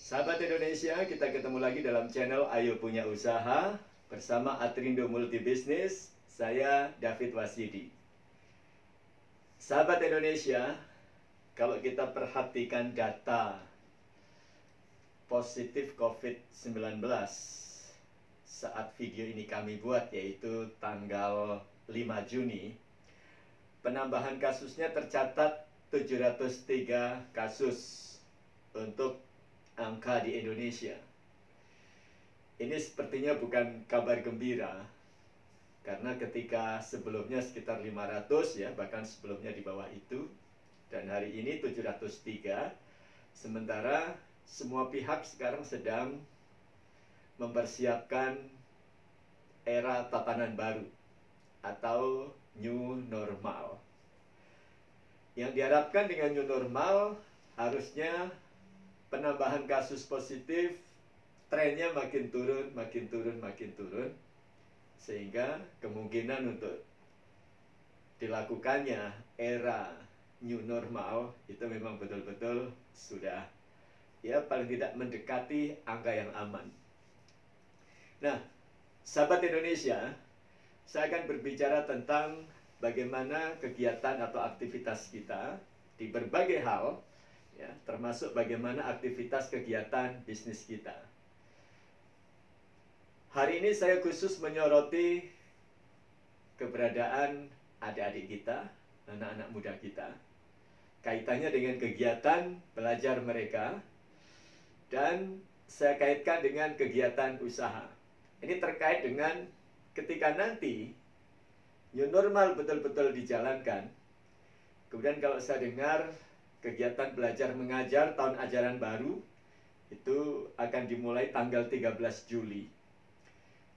Sahabat Indonesia, kita ketemu lagi dalam channel Ayo Punya Usaha bersama Atrindo Multibisnis. Saya David Wasyidi. Sahabat Indonesia, kalau kita perhatikan data positif COVID-19 saat video ini kami buat, yaitu tanggal 5 Juni, penambahan kasusnya tercatat 703 kasus untuk angka di Indonesia. Ini sepertinya bukan kabar gembira, karena ketika sebelumnya sekitar 500 ya, bahkan sebelumnya di bawah itu, dan hari ini 703, sementara semua pihak sekarang sedang mempersiapkan era tatanan baru atau new normal. Yang diharapkan dengan new normal, harusnya penambahan kasus positif trennya makin turun, sehingga kemungkinan untuk dilakukannya era new normal itu memang betul-betul sudah ya paling tidak mendekati angka yang aman. Nah, sahabat Indonesia, saya akan berbicara tentang bagaimana kegiatan atau aktivitas kita di berbagai hal, ya, termasuk bagaimana aktivitas kegiatan bisnis kita. Hari ini saya khusus menyoroti keberadaan adik-adik kita, anak-anak muda kita, kaitannya dengan kegiatan belajar mereka, dan saya kaitkan dengan kegiatan usaha. Ini terkait dengan ketika nanti new normal betul-betul dijalankan. Kemudian kalau saya dengar kegiatan belajar mengajar tahun ajaran baru itu akan dimulai tanggal 13 Juli.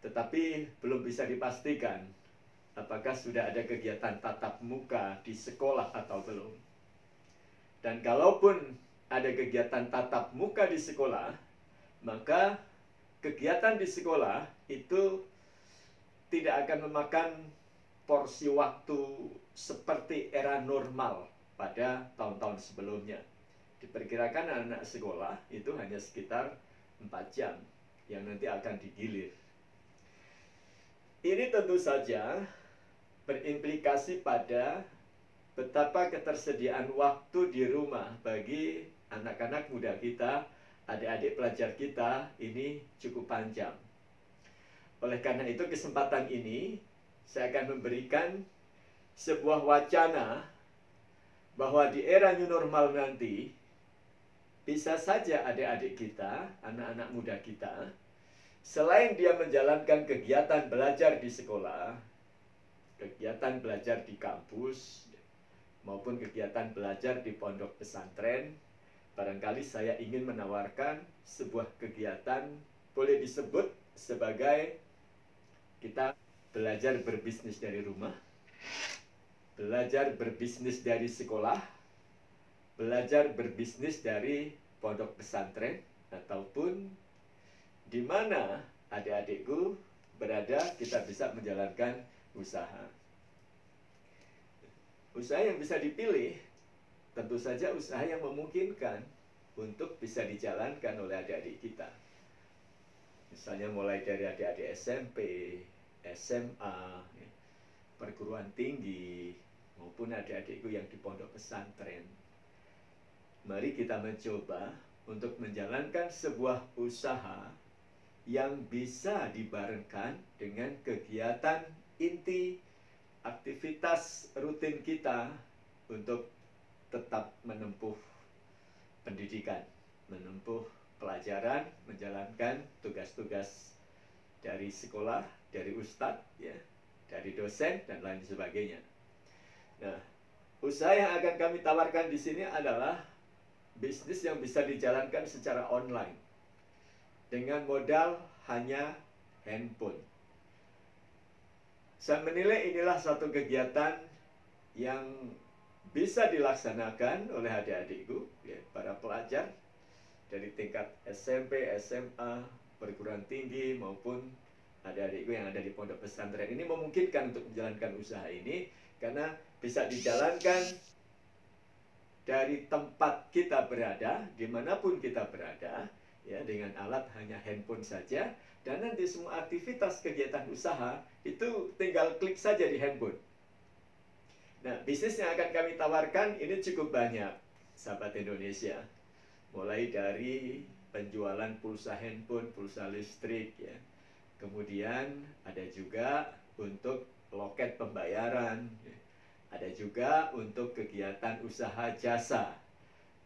Tetapi belum bisa dipastikan apakah sudah ada kegiatan tatap muka di sekolah atau belum. Dan kalaupun ada kegiatan tatap muka di sekolah, maka kegiatan di sekolah itu tidak akan memakan porsi waktu seperti era normal pada tahun-tahun sebelumnya. Diperkirakan anak-anak sekolah itu hanya sekitar 4 jam yang nanti akan digilir. Ini tentu saja berimplikasi pada betapa ketersediaan waktu di rumah bagi anak-anak muda kita, adik-adik pelajar kita ini cukup panjang. Oleh karena itu kesempatan ini saya akan memberikan sebuah wacana bahwa di era new normal nanti bisa saja adik-adik kita, anak-anak muda kita, selain dia menjalankan kegiatan belajar di sekolah, kegiatan belajar di kampus, maupun kegiatan belajar di pondok pesantren, barangkali saya ingin menawarkan sebuah kegiatan boleh disebut sebagai kita belajar berbisnis dari rumah, belajar berbisnis dari sekolah, belajar berbisnis dari pondok pesantren, ataupun di mana adik-adikku berada, kita bisa menjalankan usaha. Usaha yang bisa dipilih tentu saja usaha yang memungkinkan untuk bisa dijalankan oleh adik-adik kita. Misalnya mulai dari adik-adik SMP, SMA, perguruan tinggi, maupun adik-adikku yang di pondok pesantren. Mari kita mencoba untuk menjalankan sebuah usaha yang bisa dibarengkan dengan kegiatan inti aktivitas rutin kita untuk tetap menempuh pendidikan, menempuh pelajaran, menjalankan tugas-tugas dari sekolah, dari ustadz, ya, dari dosen, dan lain sebagainya. Nah, usaha yang akan kami tawarkan di sini adalah bisnis yang bisa dijalankan secara online dengan modal hanya handphone. Saya menilai inilah satu kegiatan yang bisa dilaksanakan oleh adik-adikku, ya, para pelajar dari tingkat SMP, SMA, perguruan tinggi, maupun adik-adikku yang ada di pondok pesantren. Ini memungkinkan untuk menjalankan usaha ini karena bisa dijalankan dari tempat kita berada, dimanapun kita berada, ya, dengan alat hanya handphone saja, dan nanti semua aktivitas kegiatan usaha itu tinggal klik saja di handphone. Nah, bisnis yang akan kami tawarkan ini cukup banyak, sahabat Indonesia. Mulai dari penjualan pulsa handphone, pulsa listrik, ya. Kemudian ada juga untuk loket pembayaran, ya. Ada juga untuk kegiatan usaha jasa,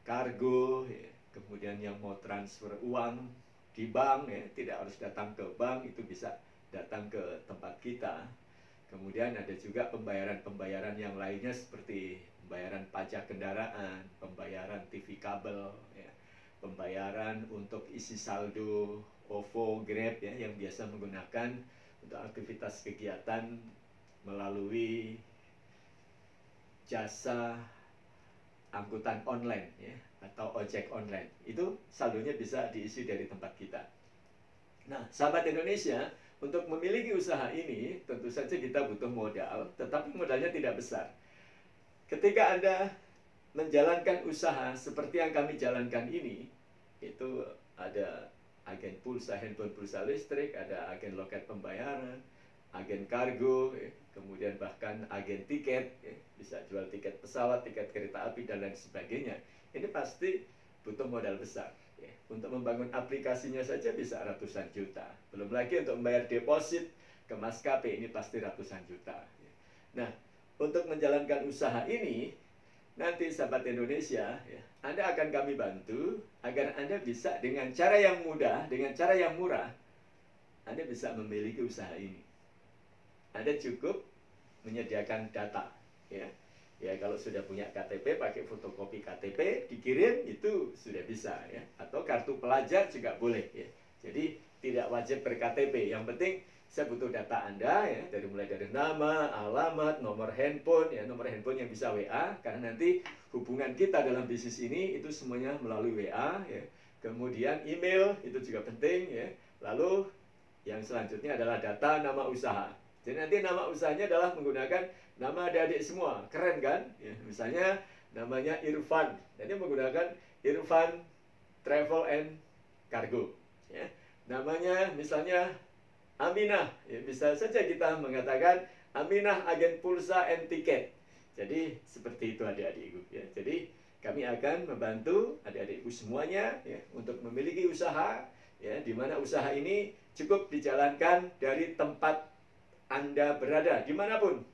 kargo, ya. Kemudian yang mau transfer uang di bank, ya, tidak harus datang ke bank, itu bisa datang ke tempat kita. Kemudian ada juga pembayaran-pembayaran yang lainnya seperti pembayaran pajak kendaraan, pembayaran TV kabel, ya, pembayaran untuk isi saldo OVO, Grab, ya, yang biasa menggunakan untuk aktivitas kegiatan melalui jasa angkutan online, ya, atau ojek online. Itu saldonya bisa diisi dari tempat kita. Nah, sahabat Indonesia, untuk memiliki usaha ini tentu saja kita butuh modal, tetapi modalnya tidak besar. Ketika Anda menjalankan usaha seperti yang kami jalankan ini, itu ada agen pulsa handphone, pulsa listrik, ada agen loket pembayaran, agen kargo, ya, kemudian bahkan agen tiket, ya, bisa jual tiket pesawat, tiket kereta api, dan lain sebagainya. Ini pasti butuh modal besar. Ya, untuk membangun aplikasinya saja bisa ratusan juta. Belum lagi untuk membayar deposit ke maskapai, ini pasti ratusan juta. Ya. Nah, untuk menjalankan usaha ini, nanti sahabat Indonesia, ya, Anda akan kami bantu agar Anda bisa dengan cara yang mudah, dengan cara yang murah, Anda bisa memiliki usaha ini. Anda cukup menyediakan data, ya. Ya, kalau sudah punya KTP, pakai fotokopi KTP, dikirim, itu sudah bisa, ya. Atau kartu pelajar juga boleh, ya. Jadi tidak wajib ber-KTP. Yang penting saya butuh data Anda, ya, mulai dari nama, alamat, nomor handphone, ya, nomor handphone yang bisa WA, karena nanti hubungan kita dalam bisnis ini itu semuanya melalui WA, ya. Kemudian email itu juga penting, ya. Lalu yang selanjutnya adalah data nama usaha. Jadi nanti nama usahanya adalah menggunakan nama adik-adik semua. Keren kan? Ya, misalnya namanya Irfan. Jadi menggunakan Irfan Travel and Cargo. Ya. Namanya misalnya Aminah. Ya, bisa saja kita mengatakan Aminah agen pulsa and tiket. Jadi seperti itu adik-adikku. Ya. Jadi kami akan membantu adik-adikku semuanya, ya, untuk memiliki usaha, ya, di mana usaha ini cukup dijalankan dari tempat Anda berada, dimanapun.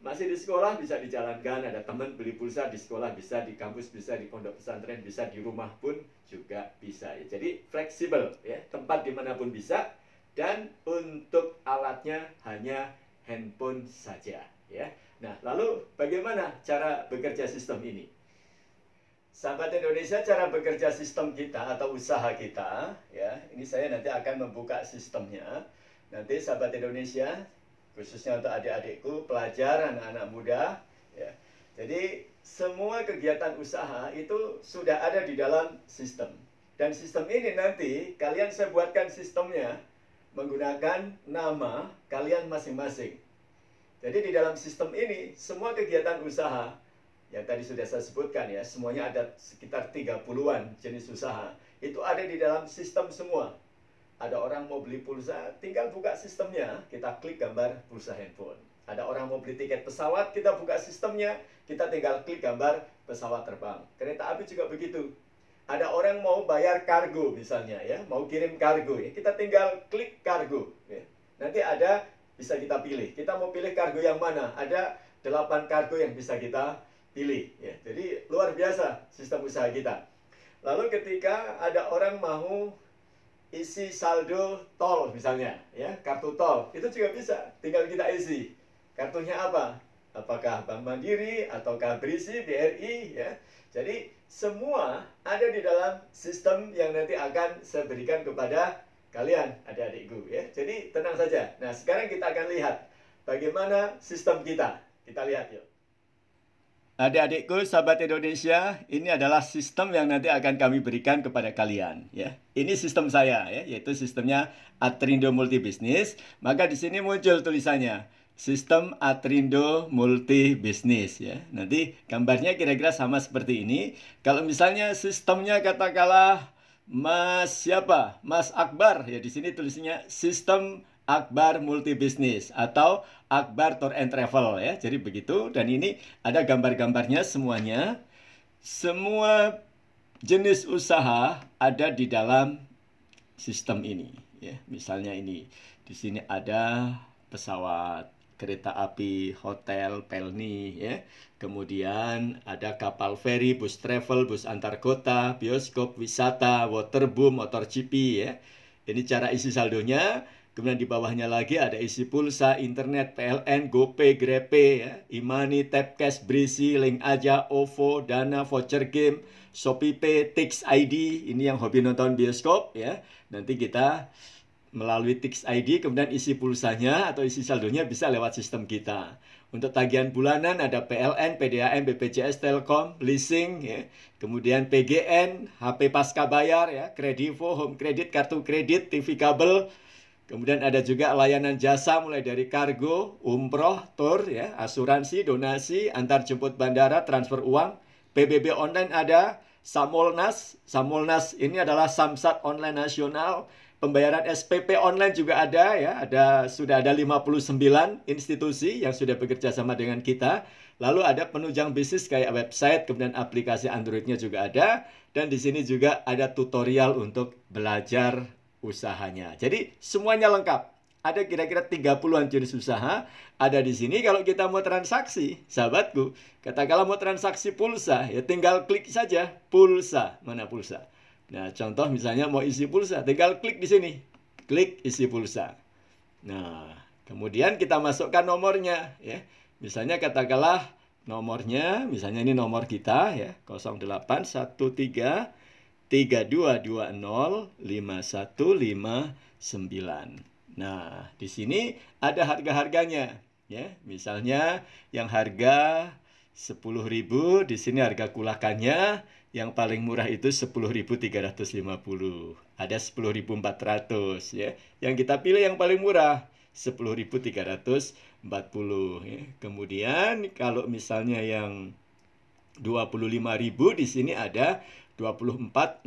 Masih di sekolah bisa dijalankan, ada teman beli pulsa di sekolah bisa, di kampus bisa, di pondok pesantren bisa, di rumah pun juga bisa. Ya. Jadi fleksibel, ya, tempat dimanapun bisa, dan untuk alatnya hanya handphone saja. Ya. Nah, lalu bagaimana cara bekerja sistem ini? Sahabat Indonesia, cara bekerja sistem kita atau usaha kita, ya, ini saya nanti akan membuka sistemnya. Nanti sahabat Indonesia, khususnya untuk adik-adikku, pelajar, anak-anak muda, ya. Jadi semua kegiatan usaha itu sudah ada di dalam sistem. Dan sistem ini nanti kalian saya buatkan sistemnya menggunakan nama kalian masing-masing. Jadi di dalam sistem ini semua kegiatan usaha yang tadi sudah saya sebutkan, ya, semuanya ada sekitar 30-an jenis usaha. Itu ada di dalam sistem semua. Ada orang mau beli pulsa, tinggal buka sistemnya, kita klik gambar pulsa handphone. Ada orang mau beli tiket pesawat, kita buka sistemnya, kita tinggal klik gambar pesawat terbang. Kereta api juga begitu. Ada orang mau bayar kargo misalnya, ya, mau kirim kargo, ya, kita tinggal klik kargo. Ya. Nanti ada, bisa kita pilih. Kita mau pilih kargo yang mana? Ada 8 kargo yang bisa kita pilih. Ya. Jadi luar biasa sistem usaha kita. Lalu ketika ada orang mau isi saldo tol misalnya, ya, kartu tol, itu juga bisa, tinggal kita isi. Kartunya apa? Apakah Bank Mandiri ataukah BRI, BRI, ya. Jadi semua ada di dalam sistem yang nanti akan saya berikan kepada kalian, adik-adikku, ya. Jadi tenang saja. Nah, sekarang kita akan lihat bagaimana sistem kita. Kita lihat yuk. Adik-adikku, sahabat Indonesia, ini adalah sistem yang nanti akan kami berikan kepada kalian, ya. Ini sistem saya, ya, yaitu sistemnya Atrindo Multibisnis. Maka di sini muncul tulisannya Sistem Atrindo Multi Bisnis ya. Nanti gambarnya kira-kira sama seperti ini. Kalau misalnya sistemnya katakanlah Mas siapa? Mas Akbar ya, di sini tulisnya Sistem Akbar Multi Bisnis atau Akbar Tour and Travel ya. Jadi begitu, dan ini ada gambar-gambarnya semuanya. Semua jenis usaha ada di dalam sistem ini ya. Misalnya ini di sini ada pesawat, kereta api, hotel, pelni ya. Kemudian ada kapal feri, bus travel, bus antar kota, bioskop, wisata, waterboom, motor GP ya. Ini cara isi saldonya. Kemudian di bawahnya lagi ada isi pulsa, internet, PLN, GoPay, GrabPay ya, e-money, tap cash, Brisi, Link Aja, OVO, Dana, voucher game, ShopeePay, Tix ID. Ini yang hobi nonton bioskop ya. Nanti kita melalui Tix ID, kemudian isi pulsanya atau isi saldonya bisa lewat sistem kita. Untuk tagihan bulanan ada PLN, PDAM, BPJS, Telkom, leasing, ya. Kemudian PGN, HP pasca bayar, ya, Kredivo, home kredit, kartu kredit, TV kabel. Kemudian ada juga layanan jasa mulai dari kargo, umroh, tour, ya, asuransi, donasi, antar jemput bandara, transfer uang, PBB online ada, Samolnas. Samolnas ini adalah Samsat Online Nasional. Pembayaran SPP online juga ada ya, sudah ada 59 institusi yang sudah bekerja sama dengan kita. Lalu ada penunjang bisnis kayak website, kemudian aplikasi Android-nya juga ada, dan di sini juga ada tutorial untuk belajar usahanya. Jadi semuanya lengkap. Ada kira-kira 30-an jenis usaha ada di sini. Kalau kita mau transaksi, sahabatku, katakanlah mau transaksi pulsa, ya tinggal klik saja pulsa. Mana pulsa? Nah, contoh misalnya mau isi pulsa, tinggal klik di sini. Klik isi pulsa. Nah, kemudian kita masukkan nomornya ya. Misalnya katakanlah nomornya, misalnya ini nomor kita ya, 0813 3220 5159. Nah, di sini ada harga-harganya ya. Misalnya yang harga 10.000, di sini harga kulakannya yang paling murah itu 10.350. Ada 10.400 ya. Yang kita pilih yang paling murah 10.340 ya. Kemudian kalau misalnya yang 25.000, di sini ada 24.695.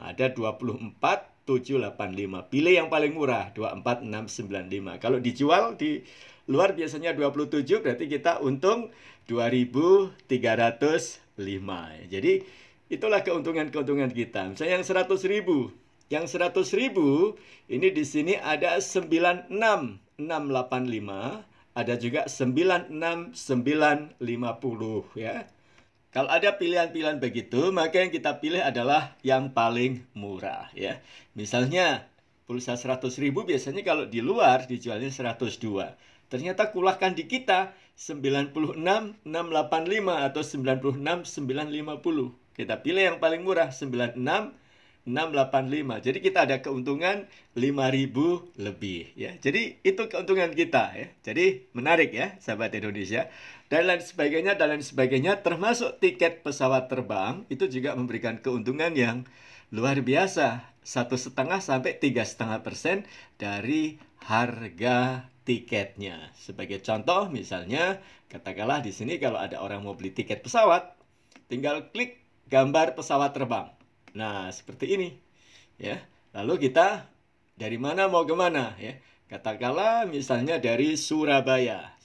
Ada 24.785. Pilih yang paling murah 24.695. Kalau dijual di luar biasanya 27, berarti kita untung 2.305. Jadi itulah keuntungan-keuntungan kita. Misalnya yang 100.000. Yang 100.000 ini di sini ada 96.685, ada juga 99.950 ya. Kalau ada pilihan-pilihan begitu, maka yang kita pilih adalah yang paling murah ya. Misalnya pulsa 100.000 biasanya kalau di luar dijualnya 102. Ternyata kulahkan di kita 96.685 atau 96.950. Kita pilih yang paling murah 96.685. Jadi kita ada keuntungan 5.000 lebih ya. Jadi itu keuntungan kita ya. Jadi menarik ya, sahabat Indonesia. Dan lain sebagainya, termasuk tiket pesawat terbang itu juga memberikan keuntungan yang luar biasa, 1,5 sampai 3,5% dari harga tiketnya. Sebagai contoh, misalnya katakanlah di sini kalau ada orang mau beli tiket pesawat, tinggal klik gambar pesawat terbang. Nah, seperti ini ya. Lalu kita dari mana mau ke mana ya? Katakanlah misalnya dari Surabaya.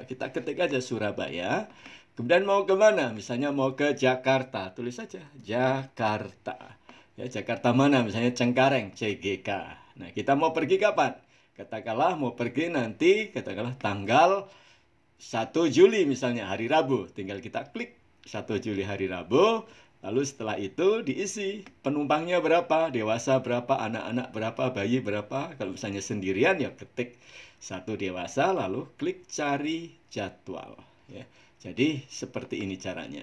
Kita ketik aja Surabaya. Kemudian mau ke mana? Misalnya mau ke Jakarta. Tulis saja Jakarta. Ya, Jakarta mana? Misalnya Cengkareng, CGK. Nah, kita mau pergi kapan? Katakanlah mau pergi nanti, katakanlah tanggal 1 Juli misalnya, hari Rabu. Tinggal kita klik 1 Juli hari Rabu. Lalu setelah itu diisi penumpangnya berapa, dewasa berapa, anak-anak berapa, bayi berapa. Kalau misalnya sendirian ya ketik 1 dewasa, lalu klik cari jadwal. Ya. Jadi seperti ini caranya.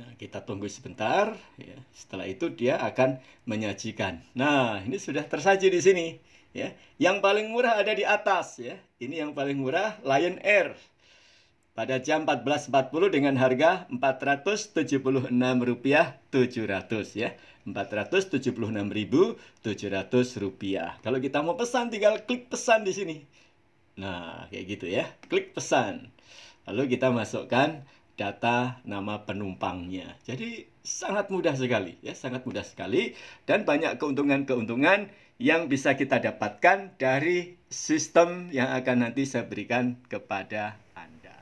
Nah, kita tunggu sebentar. Ya. Setelah itu dia akan menyajikan. Nah, ini sudah tersaji di sini. Ya. Yang paling murah ada di atas. Ya. Ini yang paling murah, Lion Air. pada jam 14.40 dengan harga Rp476.700 ya. Rp476.700. Kalau kita mau pesan tinggal klik pesan di sini. Nah, kayak gitu ya. Klik pesan. Lalu kita masukkan data nama penumpangnya. Jadi sangat mudah sekali ya, sangat mudah sekali dan banyak keuntungan-keuntungan yang bisa kita dapatkan dari sistem yang akan nanti saya berikan kepada Anda.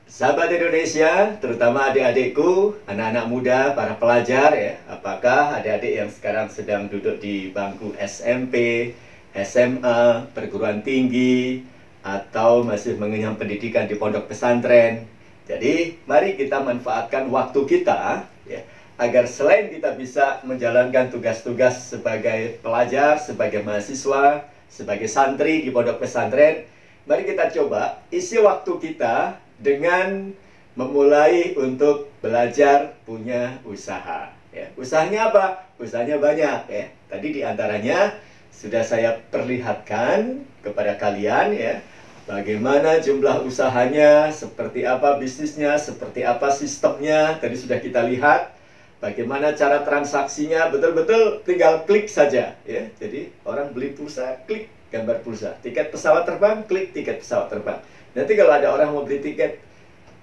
Sahabat Indonesia, terutama adik-adikku, anak-anak muda, para pelajar ya, apakah adik-adik yang sekarang sedang duduk di bangku SMP, SMA, perguruan tinggi, atau masih mengenyam pendidikan di pondok pesantren. Jadi, mari kita manfaatkan waktu kita ya, agar selain kita bisa menjalankan tugas-tugas sebagai pelajar, sebagai mahasiswa, sebagai santri di pondok pesantren, mari kita coba isi waktu kita dengan memulai untuk belajar punya usaha. Ya, usahanya apa? Usahanya banyak ya. Tadi diantaranya sudah saya perlihatkan kepada kalian ya, bagaimana jumlah usahanya, seperti apa bisnisnya, seperti apa sistemnya, tadi sudah kita lihat. Bagaimana cara transaksinya, betul-betul tinggal klik saja ya. Jadi orang beli pulsa, klik gambar pulsa. Tiket pesawat terbang, klik tiket pesawat terbang. Nanti kalau ada orang mau beli tiket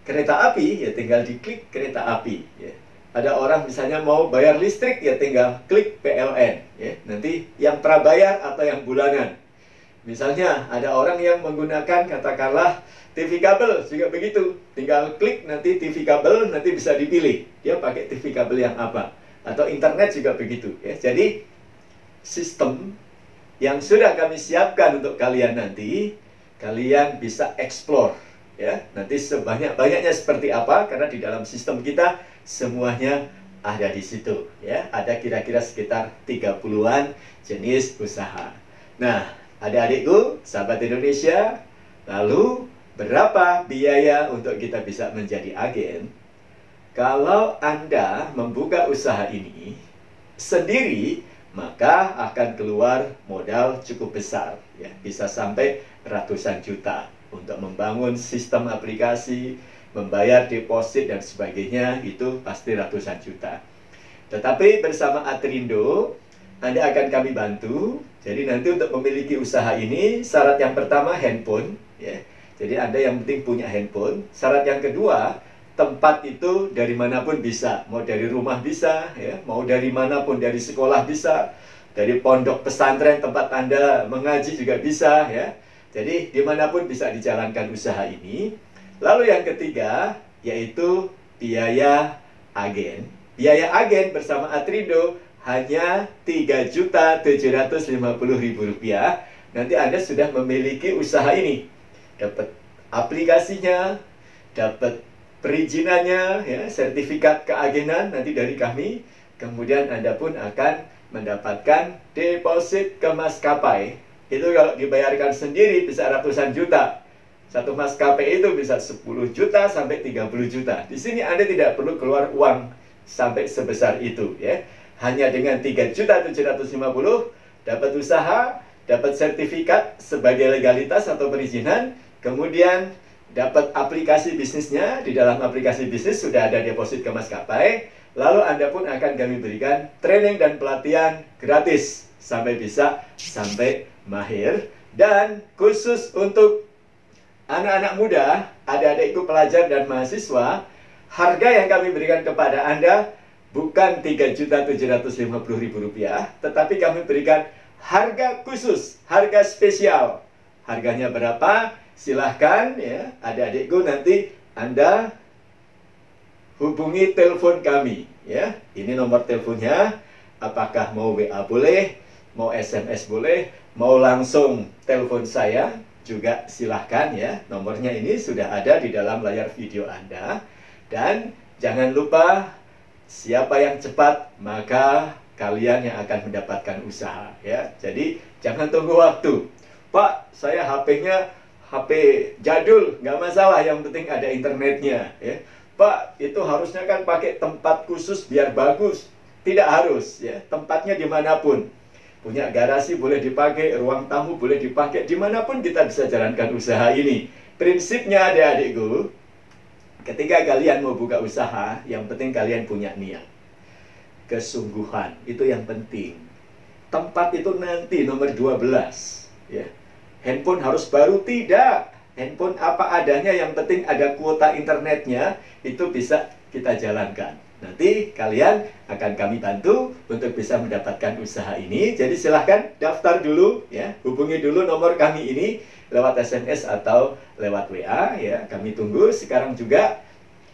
kereta api, ya tinggal diklik kereta api ya. Ada orang misalnya mau bayar listrik, ya tinggal klik PLN ya. Nanti yang prabayar atau yang bulanan. Misalnya ada orang yang menggunakan katakanlah TV kabel juga begitu, tinggal klik nanti TV kabel, nanti bisa dipilih dia pakai TV kabel yang apa, atau internet juga begitu ya. Jadi sistem yang sudah kami siapkan untuk kalian nanti, kalian bisa explore ya, nanti sebanyak-banyaknya seperti apa, karena di dalam sistem kita semuanya ada di situ ya. Ada kira-kira sekitar 30-an jenis usaha. Nah, adik-adikku, sahabat Indonesia, lalu berapa biaya untuk kita bisa menjadi agen? Kalau Anda membuka usaha ini sendiri, maka akan keluar modal cukup besar ya, bisa sampai ratusan juta untuk membangun sistem aplikasi, membayar deposit dan sebagainya, itu pasti ratusan juta. Tetapi bersama Atrindo, Anda akan kami bantu. Jadi nanti untuk memiliki usaha ini, syarat yang pertama handphone ya. Jadi Anda yang penting punya handphone. Syarat yang kedua, tempat itu dari manapun bisa. Mau dari rumah bisa, ya. Mau dari manapun, dari sekolah bisa. Dari pondok pesantren tempat Anda mengaji juga bisa, ya. Jadi dimanapun bisa dijalankan usaha ini. Lalu yang ketiga, yaitu biaya agen. Biaya agen bersama Atrindo hanya Rp3.750.000. Nanti Anda sudah memiliki usaha ini. Dapat aplikasinya, dapat perizinannya, ya, sertifikat keagenan nanti dari kami. Kemudian Anda pun akan mendapatkan deposit ke maskapai. Itu kalau dibayarkan sendiri bisa ratusan juta. Satu maskapai itu bisa 10 juta sampai 30 juta. Di sini Anda tidak perlu keluar uang sampai sebesar itu, ya. Hanya dengan 3.750.000 dapat usaha, dapat sertifikat sebagai legalitas atau perizinan. Kemudian dapat aplikasi bisnisnya. Di dalam aplikasi bisnis sudah ada deposit ke maskapai. Lalu Anda pun akan kami berikan training dan pelatihan gratis sampai bisa, sampai mahir. Dan khusus untuk anak-anak muda, adik-adikku pelajar dan mahasiswa, harga yang kami berikan kepada Anda bukan Rp3.750.000, tetapi kami berikan harga khusus, harga spesial. Harganya berapa? Silahkan ya, adik-adikku, nanti Anda hubungi telepon kami ya. Ini nomor teleponnya. Apakah mau WA boleh, mau SMS boleh, mau langsung telepon saya juga silahkan ya. Nomornya ini sudah ada di dalam layar video Anda. Dan jangan lupa, siapa yang cepat maka kalian yang akan mendapatkan usaha ya. Jadi jangan tunggu waktu. Pak, saya HP-nya HP jadul, nggak masalah, yang penting ada internetnya ya. Pak, itu harusnya kan pakai tempat khusus biar bagus. Tidak harus ya, tempatnya dimanapun. Punya garasi boleh dipakai, ruang tamu boleh dipakai, dimanapun kita bisa jalankan usaha ini. Prinsipnya adik-adikku, ketika kalian mau buka usaha, yang penting kalian punya niat, kesungguhan, itu yang penting. Tempat itu nanti nomor 12, ya. Handphone harus baru, tidak. Handphone apa adanya, yang penting ada kuota internetnya, itu bisa kita jalankan. Nanti kalian akan kami bantu untuk bisa mendapatkan usaha ini. Jadi silahkan daftar dulu, ya. Hubungi dulu nomor kami ini lewat SMS atau lewat WA, ya. Kami tunggu sekarang juga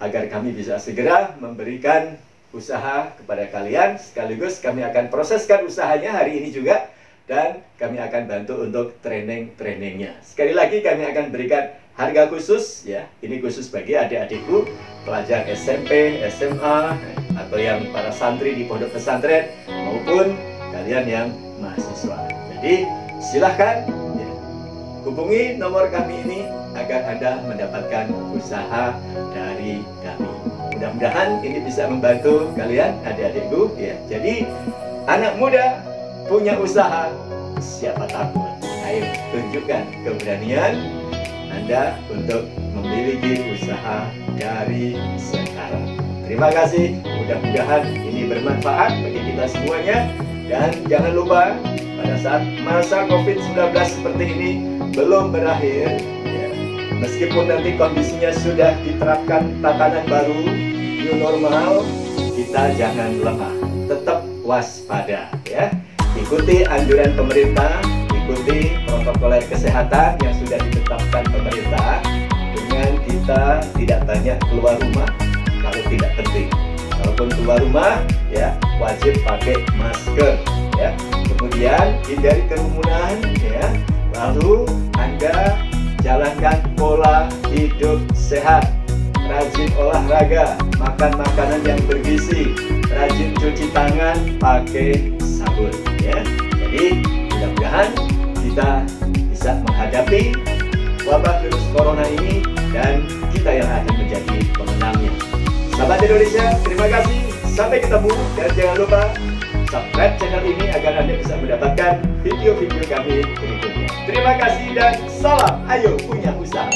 agar kami bisa segera memberikan usaha kepada kalian. Sekaligus kami akan proseskan usahanya hari ini juga, dan kami akan bantu untuk training-trainingnya. Sekali lagi kami akan berikan harga khusus, ya. Ini khusus bagi adik-adikku, pelajar SMP, SMA, atau yang para santri di pondok pesantren, maupun kalian yang mahasiswa. Jadi silahkan, ya, hubungi nomor kami ini agar Anda mendapatkan usaha dari kami. Mudah-mudahan ini bisa membantu kalian, adik-adikku, ya. Jadi anak muda punya usaha, siapa takut? Ayo tunjukkan keberanian Anda untuk memiliki usaha dari sekarang. Terima kasih, mudah-mudahan ini bermanfaat bagi kita semuanya. Dan jangan lupa, pada saat masa COVID-19 seperti ini belum berakhir, ya, meskipun nanti kondisinya sudah diterapkan tatanan baru, new normal, kita jangan lemah, tetap waspada, ya. Ikuti anjuran pemerintah, ikuti protokol kesehatan yang sudah ditetapkan pemerintah, dengan kita tidak banyak keluar rumah kalau tidak penting. Kalaupun keluar rumah, ya, wajib pakai masker, ya. Kemudian hindari kerumunan, ya. Lalu Anda jalankan pola hidup sehat, rajin olahraga, makan makanan yang bergizi, rajin cuci tangan pakai sabun, ya. Jadi mudah-mudahan kita bisa menghadapi wabah virus corona ini, dan kita yang akan menjadi pemenangnya. Sahabat Indonesia, terima kasih. Sampai ketemu, dan jangan lupa subscribe channel ini agar Anda bisa mendapatkan video-video kami berikutnya. Terima kasih dan salam, ayo punya usaha.